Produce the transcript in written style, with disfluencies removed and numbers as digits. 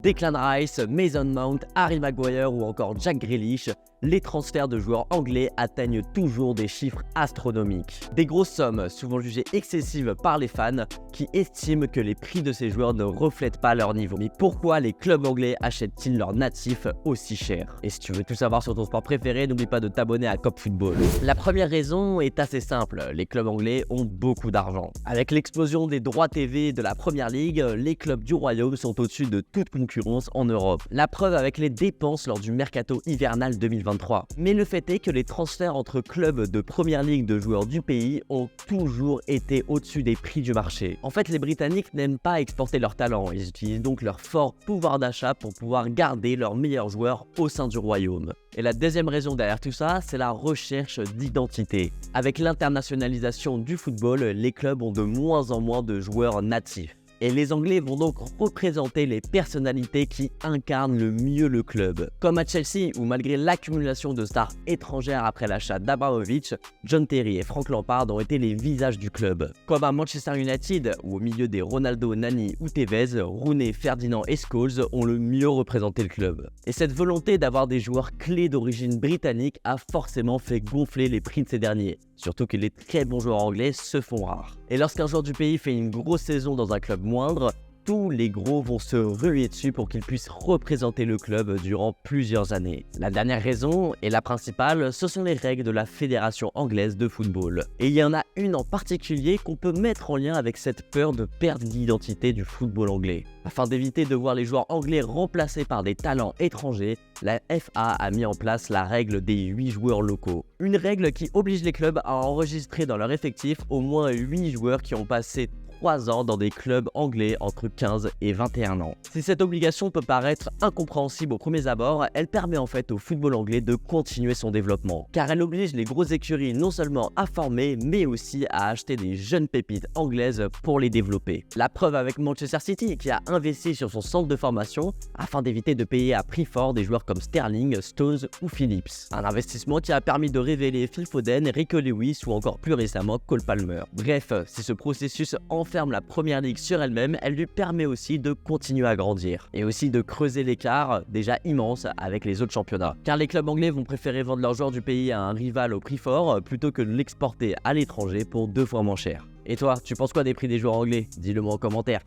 Declan Rice, Mason Mount, Harry Maguire ou encore Jack Grealish, les transferts de joueurs anglais atteignent toujours des chiffres astronomiques. Des grosses sommes, souvent jugées excessives par les fans, qui estiment que les prix de ces joueurs ne reflètent pas leur niveau. Mais pourquoi les clubs anglais achètent-ils leurs natifs aussi cher? Et si tu veux tout savoir sur ton sport préféré, n'oublie pas de t'abonner à Cop Football. La première raison est assez simple, les clubs anglais ont beaucoup d'argent. Avec l'explosion des droits TV de la Première Ligue, les clubs du Royaume sont au-dessus de toute concurrence en Europe. La preuve avec les dépenses lors du mercato hivernal 2023. Mais le fait est que les transferts entre clubs de Première Ligue de joueurs du pays ont toujours été au-dessus des prix du marché. En fait, les Britanniques n'aiment pas exporter leurs talents, ils utilisent donc leur fort pouvoir d'achat pour pouvoir garder leurs meilleurs joueurs au sein du Royaume. Et la deuxième raison derrière tout ça, c'est la recherche d'identité. Avec l'internationalisation du football, les clubs ont de moins en moins de joueurs natifs. Et les Anglais vont donc représenter les personnalités qui incarnent le mieux le club. Comme à Chelsea, où malgré l'accumulation de stars étrangères après l'achat d'Abramovich, John Terry et Frank Lampard ont été les visages du club. Comme à Manchester United, où au milieu des Ronaldo, Nani ou Tevez, Rooney, Ferdinand et Scholes ont le mieux représenté le club. Et cette volonté d'avoir des joueurs clés d'origine britannique a forcément fait gonfler les prix de ces derniers. Surtout que les très bons joueurs anglais se font rares. Et lorsqu'un joueur du pays fait une grosse saison dans un club moindre, tous les gros vont se ruer dessus pour qu'ils puissent représenter le club durant plusieurs années. La dernière raison, et la principale, ce sont les règles de la Fédération anglaise de football. Et il y en a une en particulier qu'on peut mettre en lien avec cette peur de perdre l'identité du football anglais. Afin d'éviter de voir les joueurs anglais remplacés par des talents étrangers, la FA a mis en place la règle des 8 joueurs locaux. Une règle qui oblige les clubs à enregistrer dans leur effectif au moins 8 joueurs qui ont passé 3 ans dans des clubs anglais entre 15 et 21 ans. Si cette obligation peut paraître incompréhensible au premier abord, elle permet en fait au football anglais de continuer son développement, car elle oblige les grosses écuries non seulement à former, mais aussi à acheter des jeunes pépites anglaises pour les développer. La preuve avec Manchester City, qui a investi sur son centre de formation afin d'éviter de payer à prix fort des joueurs comme Sterling, Stones ou Phillips. Un investissement qui a permis de révéler Phil Foden, Rico Lewis ou encore plus récemment Cole Palmer. Bref, si ce processus enferme la Première Ligue sur elle-même, elle lui permet aussi de continuer à grandir et aussi de creuser l'écart déjà immense avec les autres championnats. Car les clubs anglais vont préférer vendre leurs joueurs du pays à un rival au prix fort plutôt que de l'exporter à l'étranger pour 2 fois moins cher. Et toi, tu penses quoi des prix des joueurs anglais? Dis-le moi en commentaire.